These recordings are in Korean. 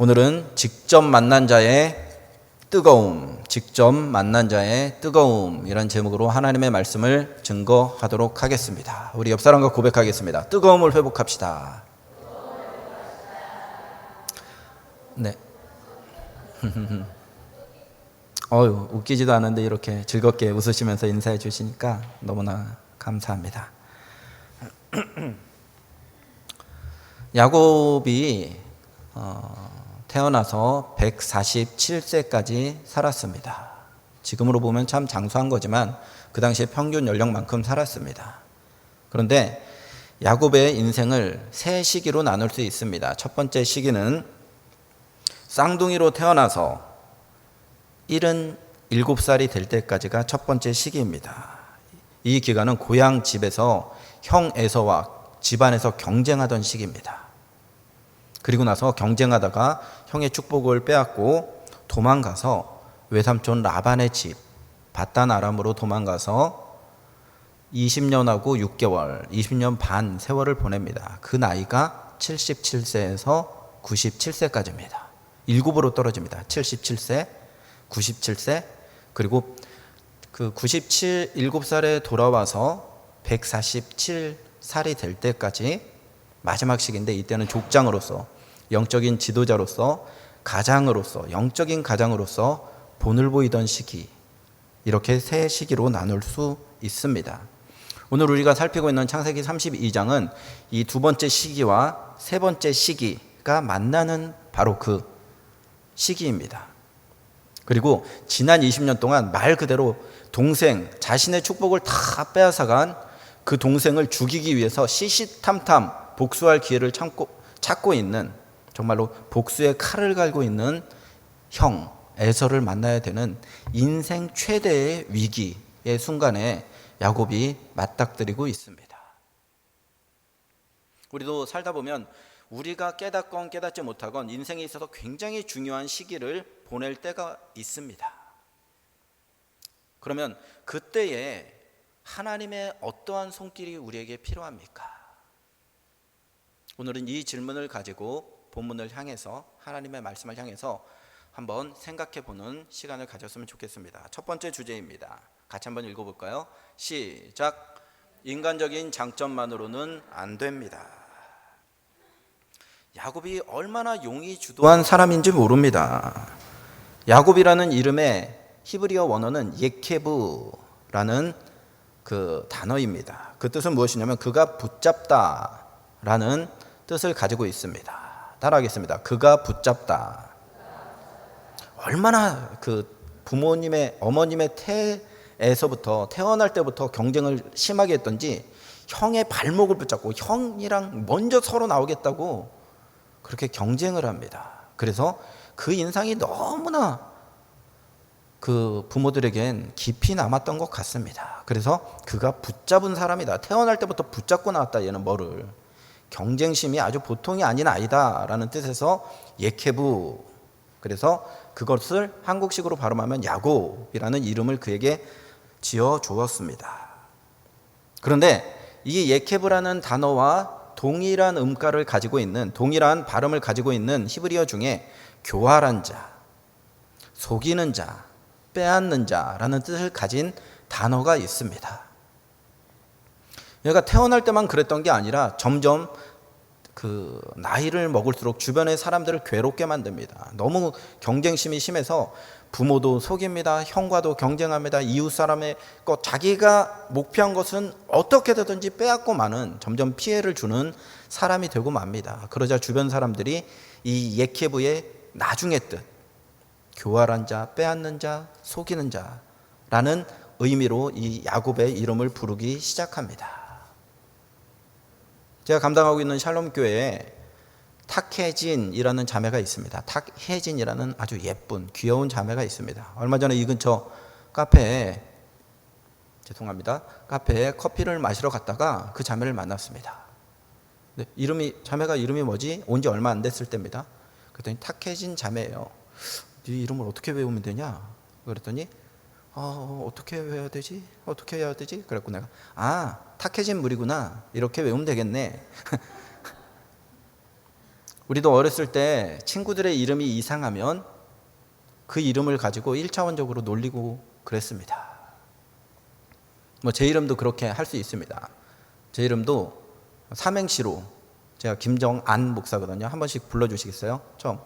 오늘은 직접 만난 자의 뜨거움 이런 제목으로 하나님의 말씀을 증거하도록 하겠습니다. 우리 옆 사람과 고백하겠습니다. 뜨거움을 회복합시다. 네. 웃기지도 않은데 이렇게 즐겁게 웃으시면서 인사해 주시니까 너무나 감사합니다. 야곱이 태어나서 147세까지 살았습니다. 지금으로 보면 참 장수한 거지만 그 당시에 평균 연령만큼 살았습니다. 그런데 야곱의 인생을 세 시기로 나눌 수 있습니다. 첫 번째 시기는 쌍둥이로 태어나서 77살이 될 때까지가 첫 번째 시기입니다. 이 기간은 고향 집에서 형 에서와 집안에서 경쟁하던 시기입니다. 그리고 나서 경쟁하다가 형의 축복을 빼앗고 도망가서 외삼촌 라반의 집 밧단 아람으로 도망가서 20년하고 6개월, 20년 반 세월을 보냅니다. 그 나이가 77세에서 97세까지입니다. 7으로 떨어집니다. 77세, 97세, 그리고 그 7살에 돌아와서 147살이 될 때까지 마지막 시기인데, 이때는 족장으로서, 영적인 지도자로서, 가장으로서, 영적인 가장으로서 본을 보이던 시기, 이렇게 세 시기로 나눌 수 있습니다. 오늘 우리가 살피고 있는 창세기 32장은 이 두 번째 시기와 세 번째 시기가 만나는 바로 그 시기입니다. 그리고 지난 20년 동안 말 그대로 동생, 자신의 축복을 다 빼앗아간 그 동생을 죽이기 위해서 시시탐탐 복수할 기회를 찾고 있는, 정말로 복수의 칼을 갈고 있는 형 에서를 만나야 되는 인생 최대의 위기의 순간에 야곱이 맞닥뜨리고 있습니다. 우리도 살다 보면 우리가 깨닫건 깨닫지 못하건 인생에 있어서 굉장히 중요한 시기를 보낼 때가 있습니다. 그러면 그때에 하나님의 어떠한 손길이 우리에게 필요합니까? 오늘은 이 질문을 가지고 본문을 향해서, 하나님의 말씀을 향해서 한번 생각해 보는 시간을 가졌으면 좋겠습니다. 첫 번째 주제입니다. 같이 한번 읽어볼까요? 시작. 인간적인 장점만으로는 안 됩니다. 야곱이 얼마나 용이 주도한 사람인지 모릅니다. 야곱이라는 이름의 히브리어 원어는 예케브라는 그 단어입니다. 그 뜻은 무엇이냐면 그가 붙잡다라는 뜻을 가지고 있습니다. 따라하겠습니다. 그가 붙잡다. 얼마나 그 부모님의, 어머님의 태에서부터, 태어날 때부터 경쟁을 심하게 했던지 형의 발목을 붙잡고 형이랑 먼저 서로 나오겠다고 그렇게 경쟁을 합니다. 그래서 그 인상이 너무나 그 부모들에겐 깊이 남았던 것 같습니다. 그래서 그가 붙잡은 사람이다. 태어날 때부터 붙잡고 나왔다. 얘는 뭐를. 경쟁심이 아주 보통이 아닌 아이다라는 뜻에서 예케부, 그래서 그것을 한국식으로 발음하면 야곱이라는 이름을 그에게 지어 주었습니다. 그런데 이 예케브라는 단어와 동일한 음가를 가지고 있는, 동일한 발음을 가지고 있는 히브리어 중에 교활한 자, 속이는 자, 빼앗는 자라는 뜻을 가진 단어가 있습니다. 얘가 태어날 때만 그랬던 게 아니라 점점 그 나이를 먹을수록 주변의 사람들을 괴롭게 만듭니다. 너무 경쟁심이 심해서 부모도 속입니다. 형과도 경쟁합니다. 이웃 사람의 것, 자기가 목표한 것은 어떻게 되든지 빼앗고 마는, 점점 피해를 주는 사람이 되고 맙니다. 그러자 주변 사람들이 이 예케브의 나중의 뜻, 교활한 자, 빼앗는 자, 속이는 자라는 의미로 이 야곱의 이름을 부르기 시작합니다. 제가 감당하고 있는 샬롬교회에 탁혜진이라는 자매가 있습니다. 탁혜진이라는 아주 예쁜 귀여운 자매가 있습니다. 얼마 전에 이 근처 카페에 커피를 마시러 갔다가 그 자매를 만났습니다. 자매가 이름이 뭐지? 온 지 얼마 안 됐을 때입니다. 그랬더니 탁혜진 자매예요. 네 이름을 어떻게 외우면 되냐? 그랬더니 어떻게 외워야 되지? 어떻게 해야 되지? 그랬고 내가 탁해진 물이구나. 이렇게 외우면 되겠네. 우리도 어렸을 때 친구들의 이름이 이상하면 그 이름을 가지고 1차원적으로 놀리고 그랬습니다. 뭐 제 이름도 그렇게 할 수 있습니다. 제 이름도 삼행시로, 제가 김정안 목사거든요. 한 번씩 불러주시겠어요? 처음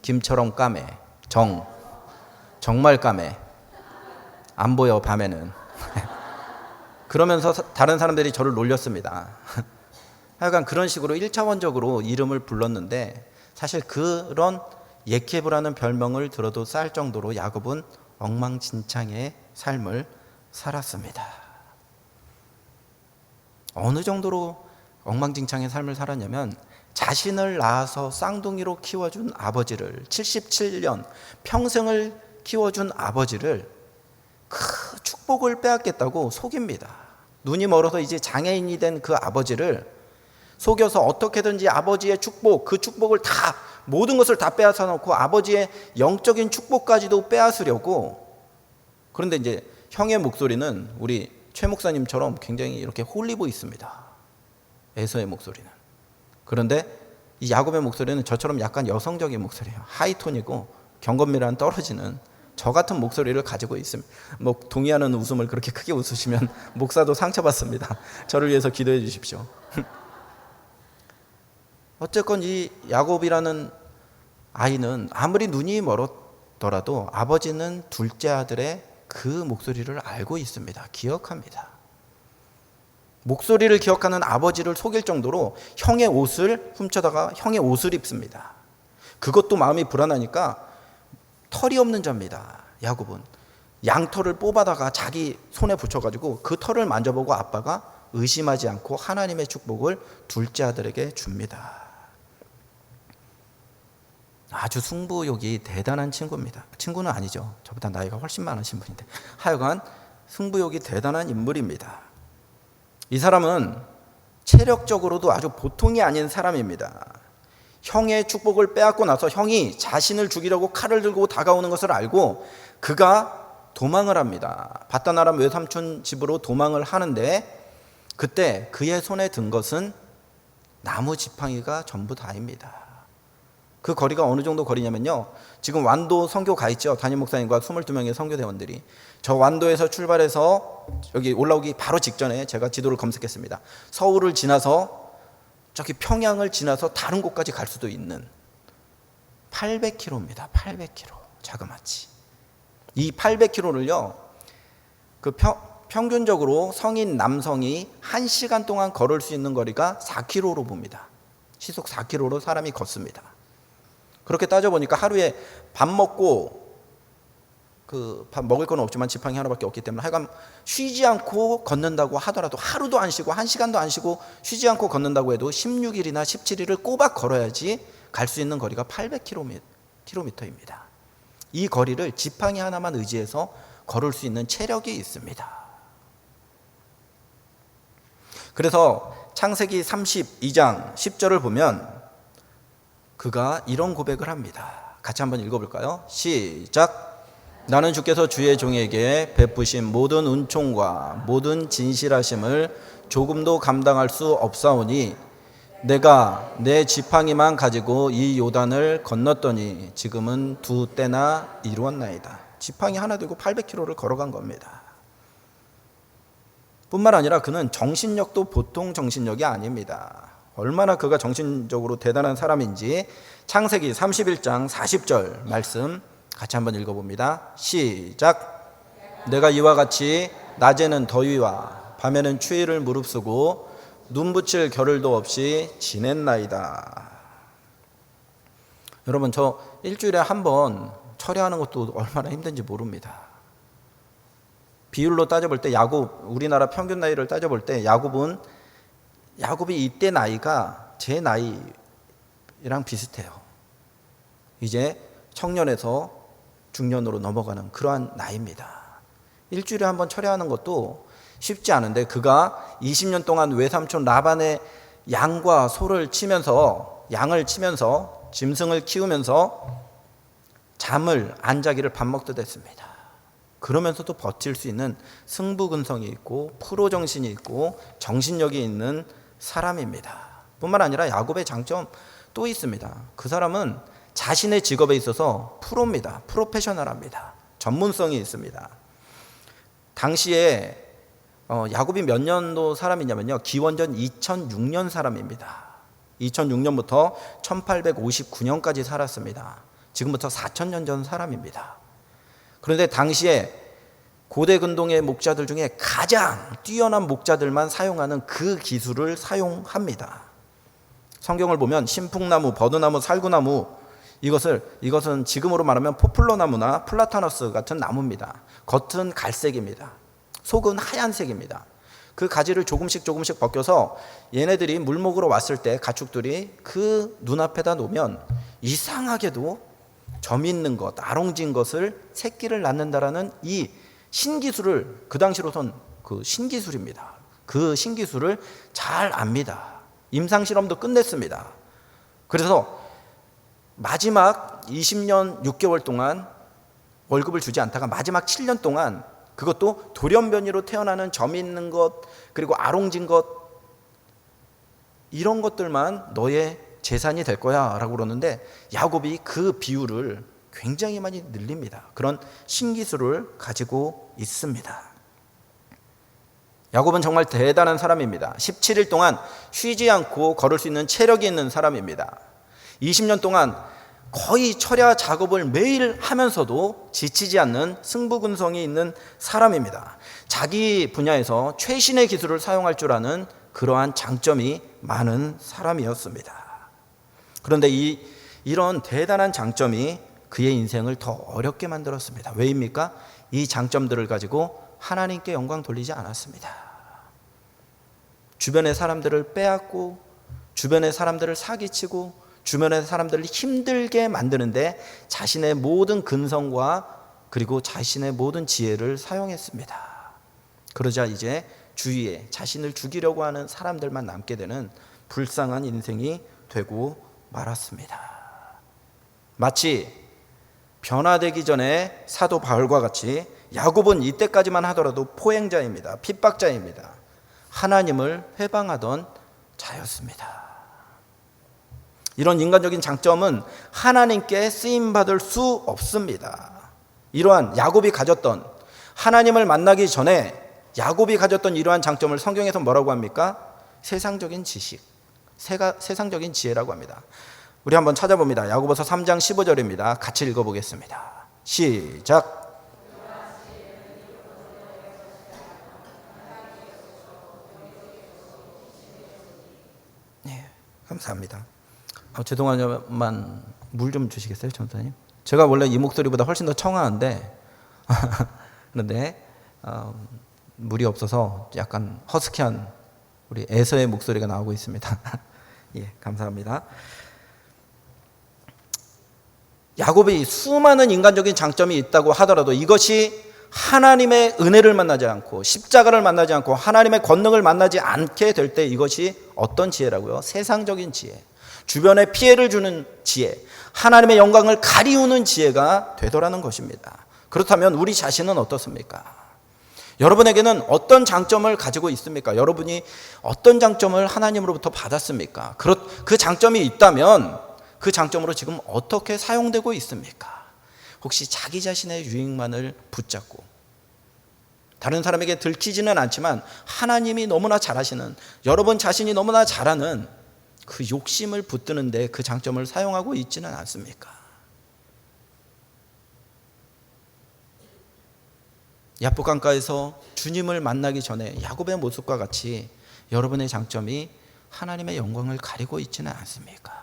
김처럼 까매, 정말 까매, 안 보여 밤에는. 그러면서 다른 사람들이 저를 놀렸습니다. 하여간 그런 식으로 1차원적으로 이름을 불렀는데, 사실 그런 예케브라는 별명을 들어도 쌀 정도로 야곱은 엉망진창의 삶을 살았습니다. 어느 정도로 엉망진창의 삶을 살았냐면, 자신을 낳아서 쌍둥이로 키워준 아버지를, 77년 평생을 키워준 아버지를 그 축복을 빼앗겠다고 속입니다. 눈이 멀어서 이제 장애인이 된 그 아버지를 속여서 어떻게든지 아버지의 축복, 그 축복을 다, 모든 것을 다 빼앗아 놓고 아버지의 영적인 축복까지도 빼앗으려고. 그런데 이제 형의 목소리는 우리 최 목사님처럼 굉장히 이렇게 홀리고 있습니다. 에서의 목소리는. 그런데 이 야곱의 목소리는 저처럼 약간 여성적인 목소리예요. 하이톤이고 경건미랑 떨어지는 저 같은 목소리를 가지고 있습니다. 뭐 동의하는 웃음을 그렇게 크게 웃으시면 목사도 상처받습니다. 저를 위해서 기도해 주십시오. 어쨌건 이 야곱이라는 아이는 아무리 눈이 멀었더라도 아버지는 둘째 아들의 그 목소리를 알고 있습니다. 기억합니다. 목소리를 기억하는 아버지를 속일 정도로 형의 옷을 훔쳐다가 형의 옷을 입습니다. 그것도 마음이 불안하니까 털이 없는 자입니다. 야곱은 양털을 뽑아다가 자기 손에 붙여가지고 그 털을 만져보고 아빠가 의심하지 않고 하나님의 축복을 둘째 아들에게 줍니다. 아주 승부욕이 대단한 친구입니다. 친구는 아니죠. 저보다 나이가 훨씬 많으신 분인데, 하여간 승부욕이 대단한 인물입니다. 이 사람은 체력적으로도 아주 보통이 아닌 사람입니다. 형의 축복을 빼앗고 나서 형이 자신을 죽이려고 칼을 들고 다가오는 것을 알고 그가 도망을 합니다. 바단 아람 외삼촌 집으로 도망을 하는데, 그때 그의 손에 든 것은 나무 지팡이가 전부 다입니다. 그 거리가 어느 정도 거리냐면요, 지금 완도 선교 가 있죠. 담임 목사님과 22명의 선교대원들이. 저 완도에서 출발해서 여기 올라오기 바로 직전에 제가 지도를 검색했습니다. 서울을 지나서 저기 평양을 지나서 다른 곳까지 갈 수도 있는 800km입니다. 800km. 자그마치. 이 800km를요, 그 평균적으로 성인 남성이 1시간 동안 걸을 수 있는 거리가 4km로 봅니다. 시속 4km로 사람이 걷습니다. 그렇게 따져보니까 하루에 밥 먹고, 밥 먹을 건 없지만 지팡이 하나밖에 없기 때문에 하여간 쉬지 않고 걷는다고 하더라도, 하루도 안 쉬고 1시간도 안 쉬고 쉬지 않고 걷는다고 해도 16일이나 17일을 꼬박 걸어야지 갈 수 있는 거리가 800km입니다. 이 거리를 지팡이 하나만 의지해서 걸을 수 있는 체력이 있습니다. 그래서 창세기 32장 10절을 보면 그가 이런 고백을 합니다. 같이 한번 읽어볼까요? 시작. 나는 주께서 주의 종에게 베푸신 모든 은총과 모든 진실하심을 조금도 감당할 수 없사오니 내가 내 지팡이만 가지고 이 요단을 건넜더니 지금은 2때나 이루었나이다. 지팡이 하나 들고 800km를 걸어간 겁니다. 뿐만 아니라 그는 정신력도 보통 정신력이 아닙니다. 얼마나 그가 정신적으로 대단한 사람인지 창세기 31장 40절 말씀 같이 한번 읽어봅니다. 시작. 내가 이와 같이 낮에는 더위와 밤에는 추위를 무릅쓰고 눈 붙일 겨를도 없이 지냈나이다. 여러분, 저 일주일에 한 번 철야하는 것도 얼마나 힘든지 모릅니다. 비율로 따져볼 때 야곱, 우리나라 평균 나이를 따져볼 때 야곱이 이때 나이가 제 나이랑 비슷해요. 이제 청년에서 중년으로 넘어가는 그러한 나이입니다. 일주일에 한 번 철야하는 것도 쉽지 않은데, 그가 20년 동안 외삼촌 라반의 양과 소를 치면서, 양을 치면서 짐승을 키우면서 잠을 안 자기를 밥 먹듯 했습니다. 그러면서도 버틸 수 있는 승부근성이 있고 프로 정신이 있고 정신력이 있는 사람입니다. 뿐만 아니라 야곱의 장점 또 있습니다. 그 사람은 자신의 직업에 있어서 프로입니다. 프로페셔널합니다. 전문성이 있습니다. 당시에 야곱이 몇 년도 사람이냐면요, 기원전 2006년 사람입니다. 2006년부터 1859년까지 살았습니다. 지금부터 4000년 전 사람입니다. 그런데 당시에 고대 근동의 목자들 중에 가장 뛰어난 목자들만 사용하는 그 기술을 사용합니다. 성경을 보면 신풍나무, 버드나무, 살구나무, 이것은 지금으로 말하면 포플러나무나 플라타너스 같은 나무입니다. 겉은 갈색입니다. 속은 하얀색입니다. 그 가지를 조금씩 벗겨서 얘네들이 물목으로 왔을 때 가축들이 그 눈앞에다 놓으면 이상하게도 점 있는 것, 아롱진 것을 새끼를 낳는다라는 이 신기술을, 그 당시로선 그 신기술입니다. 그 신기술을 잘 압니다. 임상실험도 끝냈습니다. 그래서 마지막 20년 6개월 동안 월급을 주지 않다가 마지막 7년 동안 그것도 돌연변이로 태어나는 점 있는 것, 그리고 아롱진 것, 이런 것들만 너의 재산이 될 거야 라고 그러는데, 야곱이 그 비율을 굉장히 많이 늘립니다. 그런 신기술을 가지고 있습니다. 야곱은 정말 대단한 사람입니다. 17일 동안 쉬지 않고 걸을 수 있는 체력이 있는 사람입니다. 20년 동안 거의 철야 작업을 매일 하면서도 지치지 않는 승부근성이 있는 사람입니다. 자기 분야에서 최신의 기술을 사용할 줄 아는 그러한 장점이 많은 사람이었습니다. 그런데 이런 대단한 장점이 그의 인생을 더 어렵게 만들었습니다. 왜입니까? 이 장점들을 가지고 하나님께 영광 돌리지 않았습니다. 주변의 사람들을 빼앗고, 주변의 사람들을 사기치고, 주변의 사람들을 힘들게 만드는데 자신의 모든 근성과 그리고 자신의 모든 지혜를 사용했습니다. 그러자 이제 주위에 자신을 죽이려고 하는 사람들만 남게 되는 불쌍한 인생이 되고 말았습니다. 마치 변화되기 전에 사도 바울과 같이 야곱은 이때까지만 하더라도 포행자입니다. 핍박자입니다. 하나님을 회방하던 자였습니다. 이런 인간적인 장점은 하나님께 쓰임받을 수 없습니다. 이러한 야곱이 가졌던, 하나님을 만나기 전에 야곱이 가졌던 이러한 장점을 성경에서 뭐라고 합니까? 세상적인 지식, 세상적인 지혜라고 합니다. 우리 한번 찾아봅니다. 야고보서 3장 15절입니다. 같이 읽어보겠습니다. 시작. 네, 감사합니다. 죄송하지만 물 좀 주시겠어요, 전사님? 제가 원래 이 목소리보다 훨씬 더 청아한데 그런데 물이 없어서 약간 허스키한 우리 에서의 목소리가 나오고 있습니다. 예, 감사합니다. 야곱이 수많은 인간적인 장점이 있다고 하더라도 이것이 하나님의 은혜를 만나지 않고 십자가를 만나지 않고 하나님의 권능을 만나지 않게 될 때 이것이 어떤 지혜라고요? 세상적인 지혜, 주변에 피해를 주는 지혜, 하나님의 영광을 가리우는 지혜가 되더라는 것입니다. 그렇다면 우리 자신은 어떻습니까? 여러분에게는 어떤 장점을 가지고 있습니까? 여러분이 어떤 장점을 하나님으로부터 받았습니까? 그 장점이 있다면 그 장점으로 지금 어떻게 사용되고 있습니까? 혹시 자기 자신의 유익만을 붙잡고 다른 사람에게 들키지는 않지만 하나님이 너무나 잘하시는, 여러분 자신이 너무나 잘하는 그 욕심을 붙드는데 그 장점을 사용하고 있지는 않습니까? 야복강가에서 주님을 만나기 전에 야곱의 모습과 같이 여러분의 장점이 하나님의 영광을 가리고 있지는 않습니까?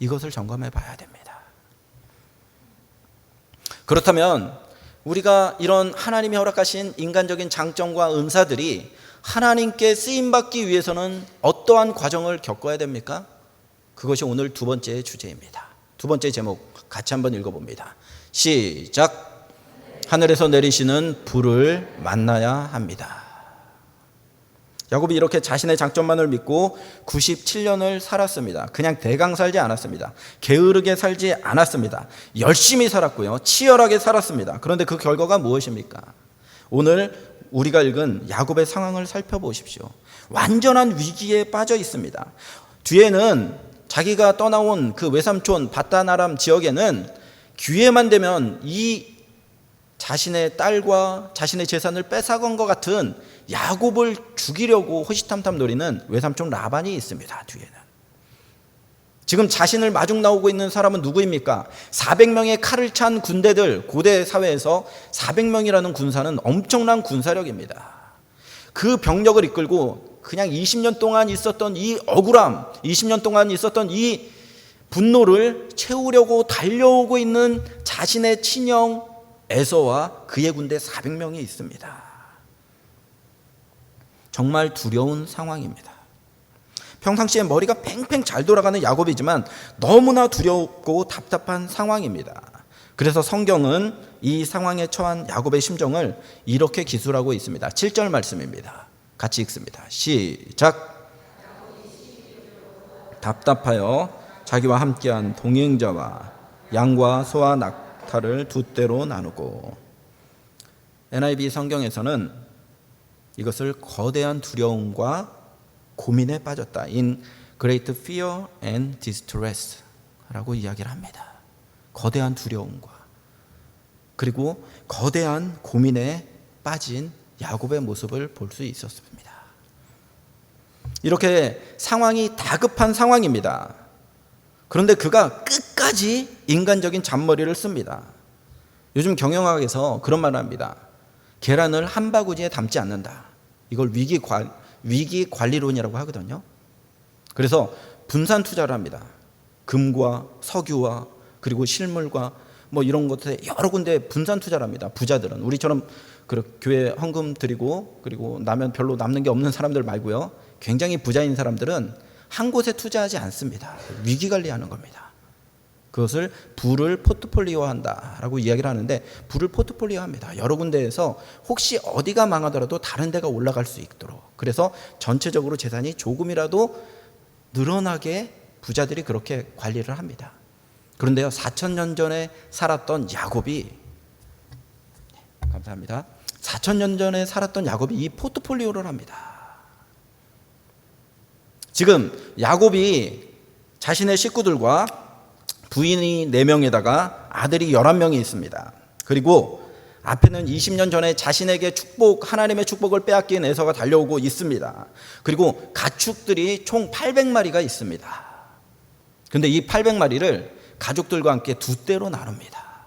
이것을 점검해 봐야 됩니다. 그렇다면 우리가 이런 하나님이 허락하신 인간적인 장점과 은사들이 하나님께 쓰임받기 위해서는 어떠한 과정을 겪어야 됩니까? 그것이 오늘 두 번째 주제입니다. 두 번째 제목 같이 한번 읽어봅니다. 시작. 하늘에서 내리시는 불을 만나야 합니다. 야곱이 이렇게 자신의 장점만을 믿고 97년을 살았습니다. 그냥 대강 살지 않았습니다. 게으르게 살지 않았습니다. 열심히 살았고요, 치열하게 살았습니다. 그런데 그 결과가 무엇입니까? 오늘 우리가 읽은 야곱의 상황을 살펴보십시오. 완전한 위기에 빠져 있습니다. 뒤에는 자기가 떠나온 그 외삼촌 바단 아람 지역에는 기회만 되면 이 자신의 딸과 자신의 재산을 뺏어간 것 같은 야곱을 죽이려고 호시탐탐 노리는 외삼촌 라반이 있습니다. 뒤에는. 지금 자신을 마중 나오고 있는 사람은 누구입니까? 400명의 칼을 찬 군대들, 고대 사회에서 400명이라는 군사는 엄청난 군사력입니다. 그 병력을 이끌고 그냥 20년 동안 있었던 이 억울함, 20년 동안 있었던 이 분노를 채우려고 달려오고 있는 자신의 친형 에서와 그의 군대 400명이 있습니다. 정말 두려운 상황입니다. 평상시에 머리가 팽팽 잘 돌아가는 야곱이지만 너무나 두렵고 답답한 상황입니다. 그래서 성경은 이 상황에 처한 야곱의 심정을 이렇게 기술하고 있습니다. 7절 말씀입니다. 같이 읽습니다. 시작. 답답하여 자기와 함께한 동행자와 양과 소와 낙타를 두 떼로 나누고. NIV 성경에서는 이것을 거대한 두려움과 고민에 빠졌다. In great fear and distress 라고 이야기를 합니다. 거대한 두려움과 그리고 거대한 고민에 빠진 야곱의 모습을 볼 수 있었습니다. 이렇게 상황이 다급한 상황입니다. 그런데 그가 끝까지 인간적인 잔머리를 씁니다. 요즘 경영학에서 그런 말을 합니다. 계란을 한 바구니에 담지 않는다. 이걸 위기 관리론이라고 하거든요. 그래서 분산 투자를 합니다. 금과 석유와 그리고 실물과 뭐 이런 것들에 여러 군데 분산 투자를 합니다. 부자들은 우리처럼 교회 헌금 드리고 그리고 나면 별로 남는 게 없는 사람들 말고요. 굉장히 부자인 사람들은 한 곳에 투자하지 않습니다. 위기 관리하는 겁니다. 그것을 부를 포트폴리오한다라고 이야기를 하는데 부를 포트폴리오합니다. 여러 군데에서 혹시 어디가 망하더라도 다른 데가 올라갈 수 있도록. 그래서 전체적으로 재산이 조금이라도 늘어나게 부자들이 그렇게 관리를 합니다. 그런데요, 4,000년 전에 살았던 야곱이, 감사합니다. 4,000년 전에 살았던 야곱이 이 포트폴리오를 합니다. 지금 야곱이 자신의 식구들과 부인이 4명에다가 아들이 11명이 있습니다. 그리고 앞에는 20년 전에 자신에게 하나님의 축복을 빼앗긴 에서가 달려오고 있습니다. 그리고 가축들이 총 800마리가 있습니다. 그런데 이 800마리를 가족들과 함께 두 떼로 나눕니다.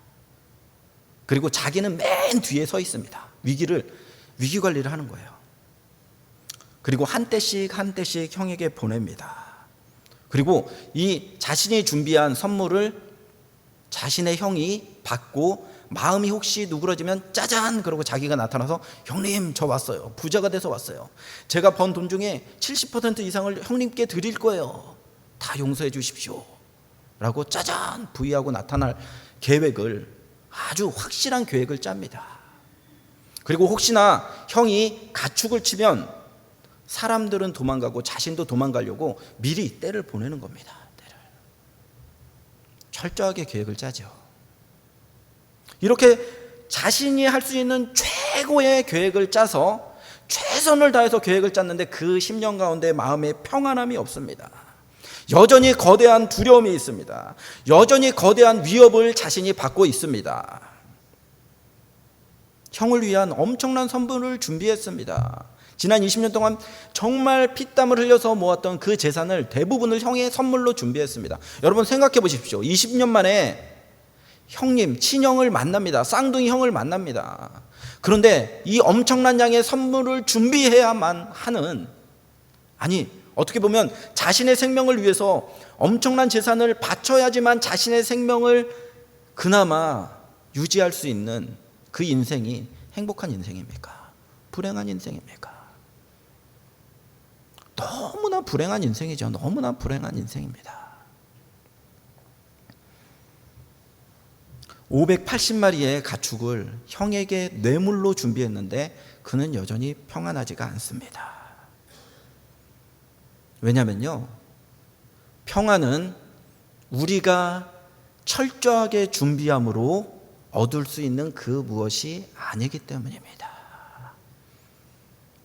그리고 자기는 맨 뒤에 서 있습니다. 위기 관리를 하는 거예요. 그리고 한 떼씩 형에게 보냅니다. 그리고 이 자신이 준비한 선물을 자신의 형이 받고 마음이 혹시 누그러지면 짜잔 그러고 자기가 나타나서 형님 저 왔어요. 부자가 돼서 왔어요. 제가 번 돈 중에 70% 이상을 형님께 드릴 거예요. 다 용서해 주십시오. 라고 짜잔 부의하고 나타날 계획을 아주 확실한 계획을 짭니다. 그리고 혹시나 형이 가축을 치면 사람들은 도망가고 자신도 도망가려고 미리 떼를 보내는 겁니다. 떼를. 철저하게 계획을 짜죠. 이렇게 자신이 할 수 있는 최고의 계획을 짜서 최선을 다해서 계획을 짰는데 그 10년 가운데 마음에 평안함이 없습니다. 여전히 거대한 두려움이 있습니다. 여전히 거대한 위협을 자신이 받고 있습니다. 형을 위한 엄청난 선물을 준비했습니다. 지난 20년 동안 정말 피땀을 흘려서 모았던 그 재산을 대부분을 형의 선물로 준비했습니다. 여러분 생각해 보십시오. 20년 만에 형님, 친형을 만납니다. 쌍둥이 형을 만납니다. 그런데 이 엄청난 양의 선물을 준비해야만 하는, 아니 어떻게 보면 자신의 생명을 위해서 엄청난 재산을 바쳐야지만 자신의 생명을 그나마 유지할 수 있는 그 인생이 행복한 인생입니까? 불행한 인생입니까? 너무나 불행한 인생이죠. 너무나 불행한 인생입니다. 580마리의 가축을 형에게 뇌물로 준비했는데 그는 여전히 평안하지가 않습니다. 왜냐면요, 평안은 우리가 철저하게 준비함으로 얻을 수 있는 그 무엇이 아니기 때문입니다.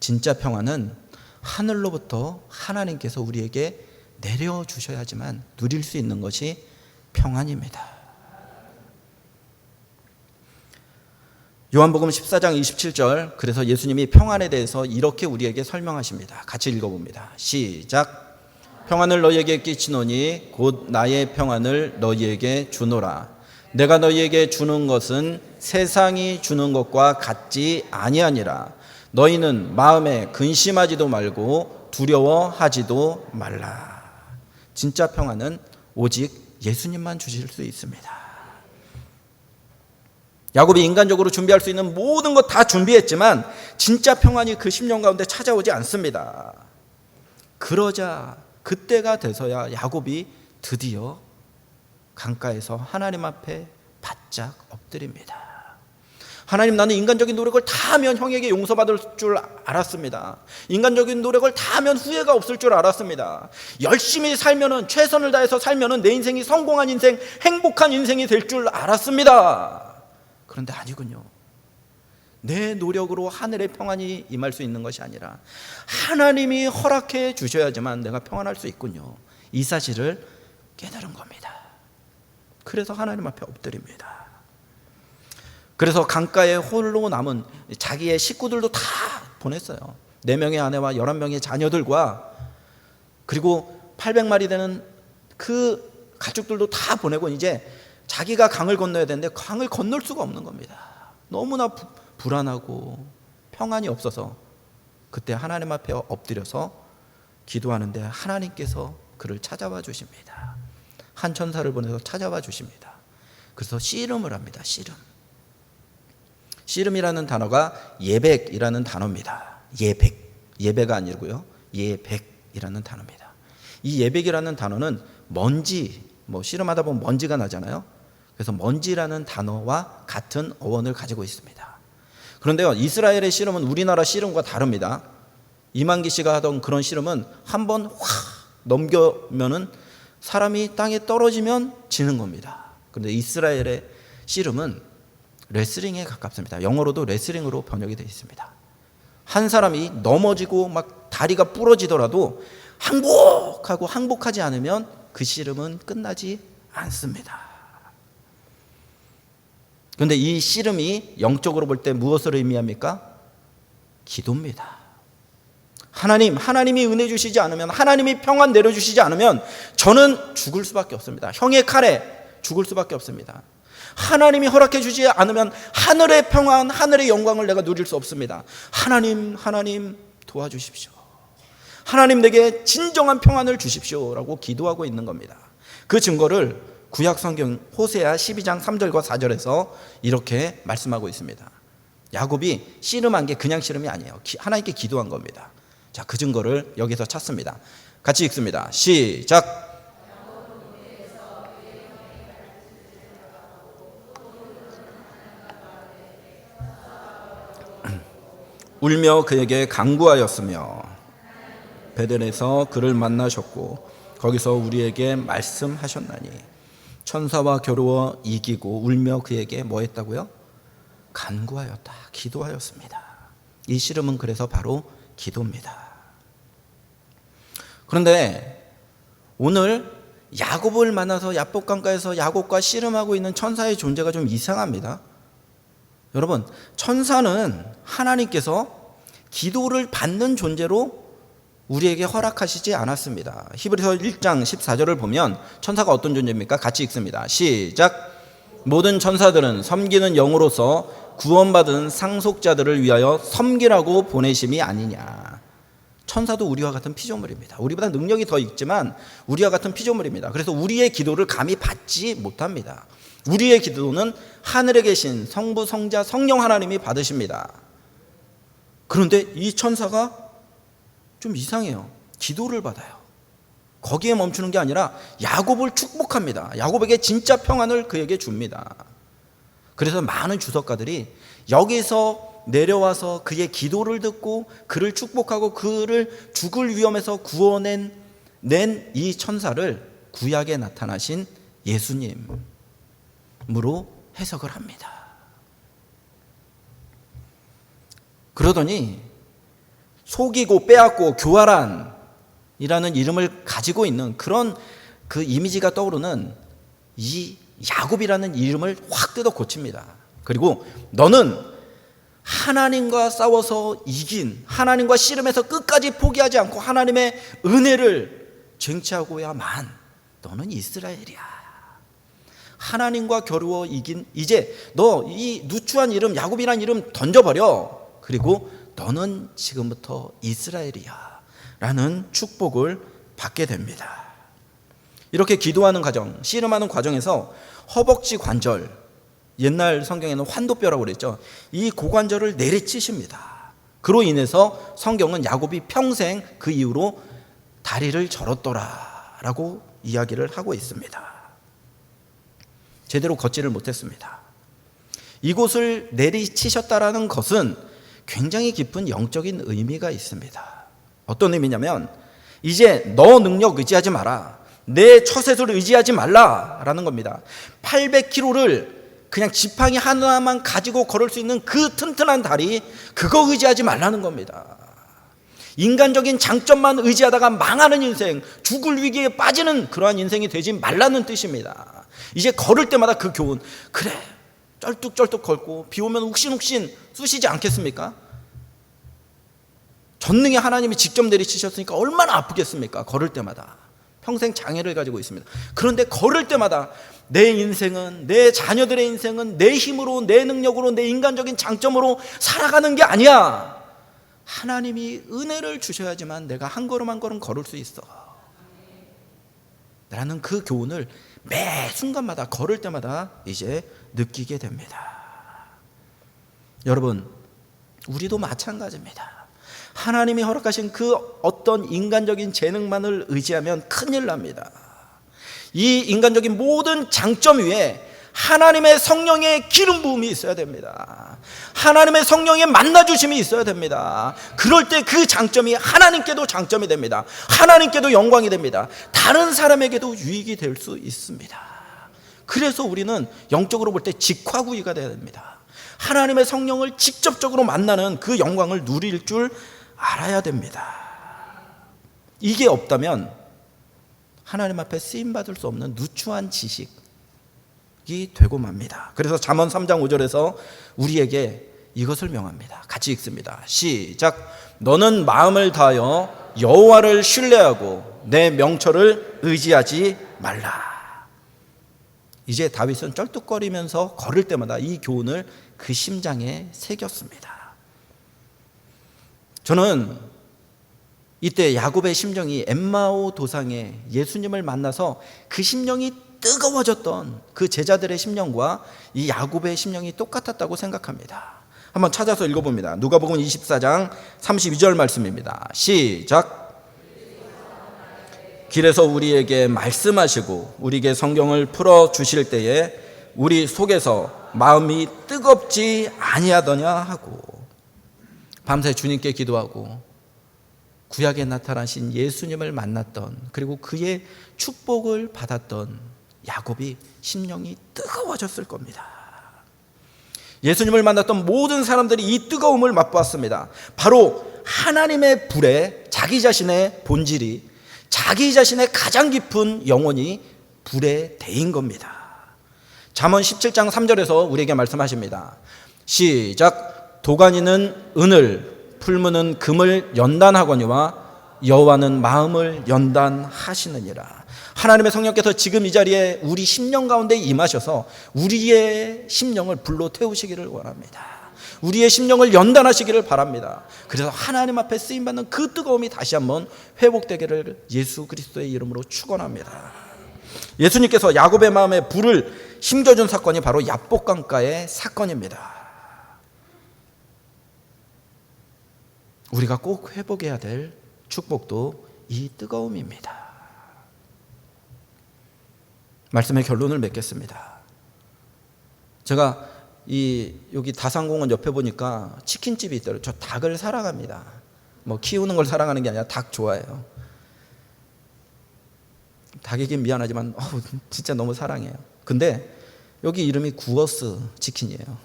진짜 평안은 하늘로부터 하나님께서 우리에게 내려주셔야지만 누릴 수 있는 것이 평안입니다. 요한복음 14장 27절, 그래서 예수님이 평안에 대해서 이렇게 우리에게 설명하십니다. 같이 읽어봅니다. 시작. 평안을 너희에게 끼치노니 곧 나의 평안을 너희에게 주노라. 내가 너희에게 주는 것은 세상이 주는 것과 같지 아니하니라. 너희는 마음에 근심하지도 말고 두려워하지도 말라. 진짜 평안은 오직 예수님만 주실 수 있습니다. 야곱이 인간적으로 준비할 수 있는 모든 것 다 준비했지만 진짜 평안이 그 심령 가운데 찾아오지 않습니다. 그러자 그때가 돼서야 야곱이 드디어 강가에서 하나님 앞에 바짝 엎드립니다. 하나님, 나는 인간적인 노력을 다 하면 형에게 용서받을 줄 알았습니다. 인간적인 노력을 다 하면 후회가 없을 줄 알았습니다. 열심히 살면은, 최선을 다해서 살면은 내 인생이 성공한 인생, 행복한 인생이 될 줄 알았습니다. 그런데 아니군요. 내 노력으로 하늘의 평안이 임할 수 있는 것이 아니라 하나님이 허락해 주셔야지만 내가 평안할 수 있군요. 이 사실을 깨달은 겁니다. 그래서 하나님 앞에 엎드립니다. 그래서 강가에 홀로 남은 자기의 식구들도 다 보냈어요. 4명의 아내와 11명의 자녀들과 그리고 800마리 되는 그 가축들도 다 보내고 이제 자기가 강을 건너야 되는데 강을 건널 수가 없는 겁니다. 너무나 불안하고 평안이 없어서 그때 하나님 앞에 엎드려서 기도하는데 하나님께서 그를 찾아와 주십니다. 한 천사를 보내서 찾아와 주십니다. 그래서 씨름을 합니다. 씨름이라는 단어가 예백이라는 단어입니다. 예배가 아니고요. 예백이라는 단어입니다. 이 예백이라는 단어는 먼지, 씨름하다 보면 먼지가 나잖아요. 그래서 먼지라는 단어와 같은 어원을 가지고 있습니다. 그런데요, 이스라엘의 씨름은 우리나라 씨름과 다릅니다. 이만기 씨가 하던 그런 씨름은 한번 확 넘겨면은 사람이 땅에 떨어지면 지는 겁니다. 그런데 이스라엘의 씨름은 레슬링에 가깝습니다. 영어로도 레슬링으로 번역이 되어 있습니다. 한 사람이 넘어지고 막 다리가 부러지더라도 항복하지 않으면 그 씨름은 끝나지 않습니다. 그런데 이 씨름이 영적으로 볼 때 무엇을 의미합니까? 기도입니다. 하나님이 은혜 주시지 않으면, 하나님이 평안 내려주시지 않으면 저는 죽을 수밖에 없습니다. 형의 칼에 죽을 수밖에 없습니다. 하나님이 허락해 주지 않으면 하늘의 평안, 하늘의 영광을 내가 누릴 수 없습니다. 하나님 도와주십시오. 하나님 내게 진정한 평안을 주십시오 라고 기도하고 있는 겁니다. 그 증거를 구약성경 호세아 12장 3절과 4절에서 이렇게 말씀하고 있습니다. 야곱이 씨름한 게 그냥 씨름이 아니에요. 하나님께 기도한 겁니다. 자, 그 증거를 여기서 찾습니다. 같이 읽습니다. 시작. 울며 그에게 간구하였으며 베델에서 그를 만나셨고 거기서 우리에게 말씀하셨나니 천사와 겨루어 이기고 울며 그에게 뭐 했다고요? 간구하였다, 기도하였습니다. 이 씨름은 그래서 바로 기도입니다. 그런데 오늘 야곱을 만나서 야복강가에서 야곱과 씨름하고 있는 천사의 존재가 좀 이상합니다. 여러분, 천사는 하나님께서 기도를 받는 존재로 우리에게 허락하시지 않았습니다. 히브리서 1장 14절을 보면 천사가 어떤 존재입니까? 같이 읽습니다. 시작. 모든 천사들은 섬기는 영으로서 구원받은 상속자들을 위하여 섬기라고 보내심이 아니냐. 천사도 우리와 같은 피조물입니다. 우리보다 능력이 더 있지만 우리와 같은 피조물입니다. 그래서 우리의 기도를 감히 받지 못합니다. 우리의 기도는 하늘에 계신 성부, 성자, 성령 하나님이 받으십니다. 그런데 이 천사가 좀 이상해요. 기도를 받아요. 거기에 멈추는 게 아니라 야곱을 축복합니다. 야곱에게 진짜 평안을 그에게 줍니다. 그래서 많은 주석가들이 여기서 내려와서 그의 기도를 듣고 그를 축복하고 그를 죽을 위험에서 구원낸 이 천사를 구약에 나타나신 예수님으로 해석을 합니다. 그러더니 속이고 빼앗고 교활한 이름을 가지고 있는 그런 그 이미지가 떠오르는 이 야곱이라는 이름을 확 뜯어 고칩니다. 그리고 너는 하나님과 싸워서 이긴, 하나님과 씨름해서 끝까지 포기하지 않고 하나님의 은혜를 쟁취하고야만 너는 이스라엘이야. 하나님과 겨루어 이긴, 이제 너 이 누추한 이름 야곱이라는 이름 던져버려. 그리고 너는 지금부터 이스라엘이야 라는 축복을 받게 됩니다. 이렇게 기도하는 과정, 씨름하는 과정에서 허벅지 관절, 옛날 성경에는 환도뼈라고 그랬죠. 이 고관절을 내리치십니다. 그로 인해서 성경은 야곱이 평생 그 이후로 다리를 절었더라 라고 이야기를 하고 있습니다. 제대로 걷지를 못했습니다. 이곳을 내리치셨다라는 것은 굉장히 깊은 영적인 의미가 있습니다. 어떤 의미냐면 이제 너 능력 의지하지 마라. 내 처세술을 의지하지 말라라는 겁니다. 800kg를 그냥 지팡이 하나만 가지고 걸을 수 있는 그 튼튼한 다리, 그거 의지하지 말라는 겁니다. 인간적인 장점만 의지하다가 망하는 인생, 죽을 위기에 빠지는 그러한 인생이 되지 말라는 뜻입니다. 이제 걸을 때마다 그 교훈, 그래 쩔뚝쩔뚝 걸고 비 오면 욱신욱신 쑤시지 않겠습니까? 전능의 하나님이 직접 내리치셨으니까 얼마나 아프겠습니까? 걸을 때마다 평생 장애를 가지고 있습니다. 그런데 걸을 때마다 내 인생은, 내 자녀들의 인생은 내 힘으로, 내 능력으로, 내 인간적인 장점으로 살아가는 게 아니야. 하나님이 은혜를 주셔야지만 내가 한 걸음 한 걸음 걸을 수 있어 라는 그 교훈을 매 순간마다 걸을 때마다 이제 느끼게 됩니다. 여러분, 우리도 마찬가지입니다. 하나님이 허락하신 그 어떤 인간적인 재능만을 의지하면 큰일 납니다. 이 인간적인 모든 장점 위에 하나님의 성령의 기름 부음이 있어야 됩니다. 하나님의 성령의 만나주심이 있어야 됩니다. 그럴 때 그 장점이 하나님께도 장점이 됩니다. 하나님께도 영광이 됩니다. 다른 사람에게도 유익이 될 수 있습니다. 그래서 우리는 영적으로 볼 때 직화구이가 되어야 됩니다. 하나님의 성령을 직접적으로 만나는 그 영광을 누릴 줄 알아야 됩니다. 이게 없다면 하나님 앞에 쓰임받을 수 없는 누추한 지식이 되고 맙니다. 그래서 잠언 3장 5절에서 우리에게 이것을 명합니다. 같이 읽습니다. 시작. 너는 마음을 다하여 여호와를 신뢰하고 내 명철을 의지하지 말라. 이제 다윗은 쩔뚝거리면서 걸을 때마다 이 교훈을 그 심장에 새겼습니다. 저는 이때 야곱의 심정이 엠마오 도상에 예수님을 만나서 그 심령이 뜨거워졌던 그 제자들의 심령과 이 야곱의 심령이 똑같았다고 생각합니다. 한번 찾아서 읽어봅니다. 누가복음 24장 32절 말씀입니다. 시작. 길에서 우리에게 말씀하시고 우리에게 성경을 풀어주실 때에 우리 속에서 마음이 뜨겁지 아니하더냐 하고, 밤새 주님께 기도하고 구약에 나타나신 예수님을 만났던, 그리고 그의 축복을 받았던 야곱이 심령이 뜨거워졌을 겁니다. 예수님을 만났던 모든 사람들이 이 뜨거움을 맛보았습니다. 바로 하나님의 불에 자기 자신의 본질이, 자기 자신의 가장 깊은 영혼이 불에 데인 겁니다. 잠언 17장 3절에서 우리에게 말씀하십니다. 시작. 도가니는 은을, 풀무는 금을 연단하거니와 여호와는 마음을 연단하시느니라. 하나님의 성령께서 지금 이 자리에 우리 심령 가운데 임하셔서 우리의 심령을 불로 태우시기를 원합니다. 우리의 심령을 연단하시기를 바랍니다. 그래서 하나님 앞에 쓰임받는 그 뜨거움이 다시 한번 회복되기를 예수 그리스도의 이름으로 축원합니다. 예수님께서 야곱의 마음에 불을 심겨준 사건이 바로 야복강가의 사건입니다. 우리가 꼭 회복해야 될 축복도 이 뜨거움입니다. 말씀의 결론을 맺겠습니다. 제가 여기 다산공원 옆에 보니까 치킨집이 있더라고요. 저 닭을 사랑합니다. 뭐 키우는 걸 사랑하는 게 아니라 닭 좋아해요. 닭이긴 미안하지만 진짜 너무 사랑해요. 근데 여기 이름이 구워스 치킨이에요.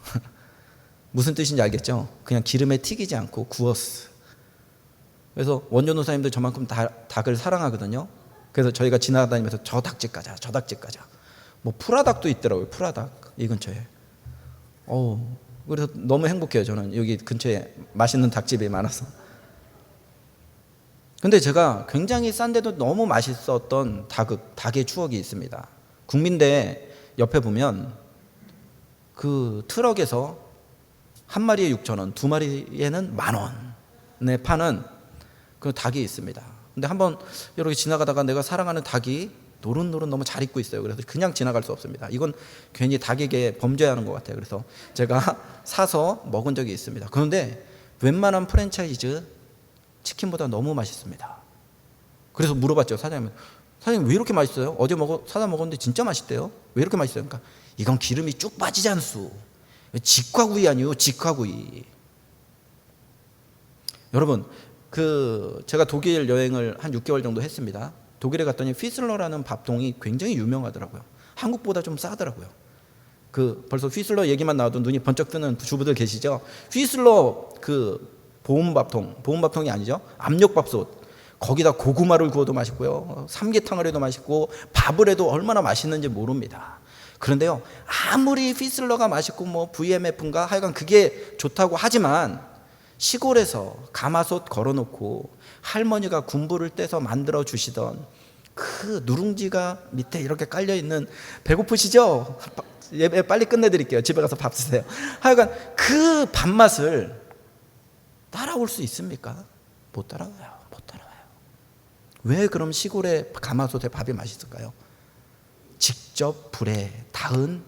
무슨 뜻인지 알겠죠? 그냥 기름에 튀기지 않고 구워스. 그래서 원전도사님들 저만큼 닭을 사랑하거든요. 그래서 저희가 지나다니면서 저 닭집 가자, 저 닭집 가자. 뭐 프라닭도 있더라고요. 프라닭 이 근처에. 그래서 너무 행복해요. 저는 여기 근처에 맛있는 닭집이 많아서. 근데 제가 굉장히 싼데도 너무 맛있었던 닭의 추억이 있습니다. 국민대 옆에 보면 그 트럭에서 한 마리에 6,000원, 두 마리에는 10,000원에 파는 그 닭이 있습니다. 근데 한번 이렇게 지나가다가 내가 사랑하는 닭이 노릇노릇 너무 잘 익고 있어요. 그래서 그냥 지나갈 수 없습니다. 이건 괜히 닭에게 범죄하는 것 같아요. 그래서 제가 사서 먹은 적이 있습니다. 그런데 웬만한 프랜차이즈 치킨보다 너무 맛있습니다. 그래서 물어봤죠. 사장님 왜 이렇게 맛있어요? 어제 사다 먹었는데 진짜 맛있대요. 왜 이렇게 맛있어요? 그러니까 이건 기름이 쭉 빠지지 않소. 직화구이 아니요, 직화구이. 여러분, 제가 독일 여행을 한 6개월 정도 했습니다. 독일에 갔더니 휘슬러라는 밥통이 굉장히 유명하더라고요. 한국보다 좀 싸더라고요. 벌써 휘슬러 얘기만 나와도 눈이 번쩍 뜨는 주부들 계시죠? 휘슬러 보온밥통이 아니죠. 압력밥솥. 거기다 고구마를 구워도 맛있고요. 삼계탕을 해도 맛있고 밥을 해도 얼마나 맛있는지 모릅니다. 그런데요, 아무리 휘슬러가 맛있고 뭐 VMF인가 하여간 그게 좋다고 하지만 시골에서 가마솥 걸어놓고 할머니가 군부를 떼서 만들어 주시던 그 누룽지가 밑에 이렇게 깔려있는, 배고프시죠? 예배 빨리 끝내드릴게요. 집에 가서 밥 드세요. 하여간 그 밥맛을 따라올 수 있습니까? 못 따라와요. 왜 그럼 시골의 가마솥에 밥이 맛있을까요? 직접 불에 닿은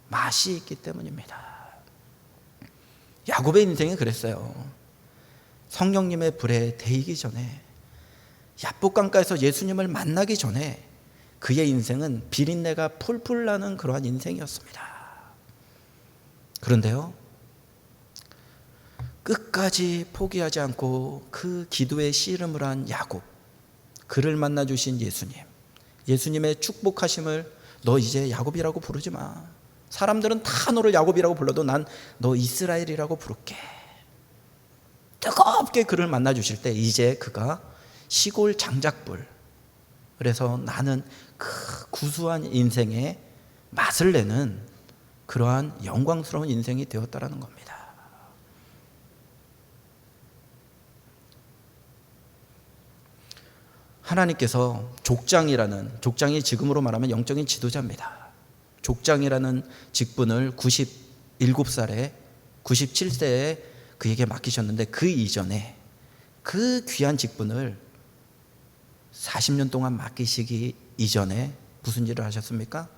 맛이 있기 때문입니다. 야곱의 인생이 그랬어요. 성령님의 불에 데이기 전에, 야복강가에서 예수님을 만나기 전에 그의 인생은 비린내가 풀풀 나는 그러한 인생이었습니다. 그런데요, 끝까지 포기하지 않고 그 기도에 씨름을 한 야곱, 그를 만나 주신 예수님의 축복하심을 너 이제 야곱이라고 부르지 마. 사람들은 다 너를 야곱이라고 불러도 난 너 이스라엘이라고 부를게. 뜨겁게 그를 만나 주실 때 이제 그가 시골 장작불, 그래서 나는 그 구수한 인생의 맛을 내는 그러한 영광스러운 인생이 되었다라는 겁니다. 하나님께서 족장이 지금으로 말하면 영적인 지도자입니다. 족장이라는 직분을 97살에 97세에 그에게 맡기셨는데, 그 이전에 그 귀한 직분을 40년 동안 맡기시기 이전에 무슨 일을 하셨습니까?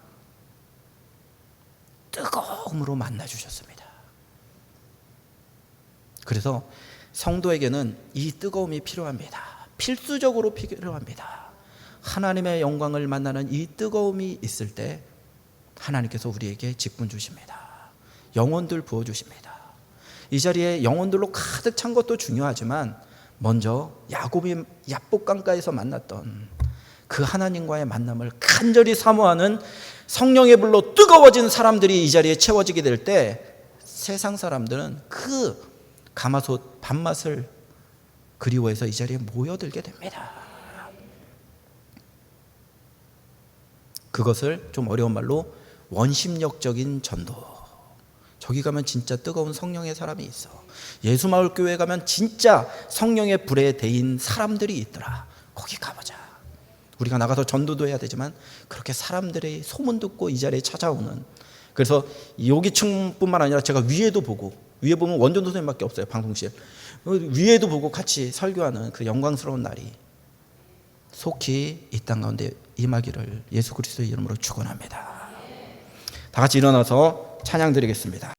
뜨거움으로 만나주셨습니다. 그래서 성도에게는 이 뜨거움이 필요합니다. 필수적으로 필요합니다. 하나님의 영광을 만나는 이 뜨거움이 있을 때 하나님께서 우리에게 직분 주십니다. 영혼들 부어주십니다. 이 자리에 영혼들로 가득 찬 것도 중요하지만 먼저 야곱이 야복강가에서 만났던 그 하나님과의 만남을 간절히 사모하는 성령의 불로 뜨거워진 사람들이 이 자리에 채워지게 될 때 세상 사람들은 그 가마솥 밥맛을 그리워해서 이 자리에 모여들게 됩니다. 그것을 좀 어려운 말로 원심력적인 전도. 저기 가면 진짜 뜨거운 성령의 사람이 있어. 예수마을교회 가면 진짜 성령의 불에 데인 사람들이 있더라. 거기 가보자. 우리가 나가서 전도도 해야 되지만 그렇게 사람들의 소문 듣고 이 자리에 찾아오는, 그래서 여기층뿐만 아니라 제가 위에도 보고, 위에 보면 원전 선생님밖에 없어요. 방송실 위에도 보고 같이 설교하는 그 영광스러운 날이 속히 이 땅 가운데 임하기를 예수 그리스도의 이름으로 축원합니다. 다 같이 일어나서 찬양 드리겠습니다.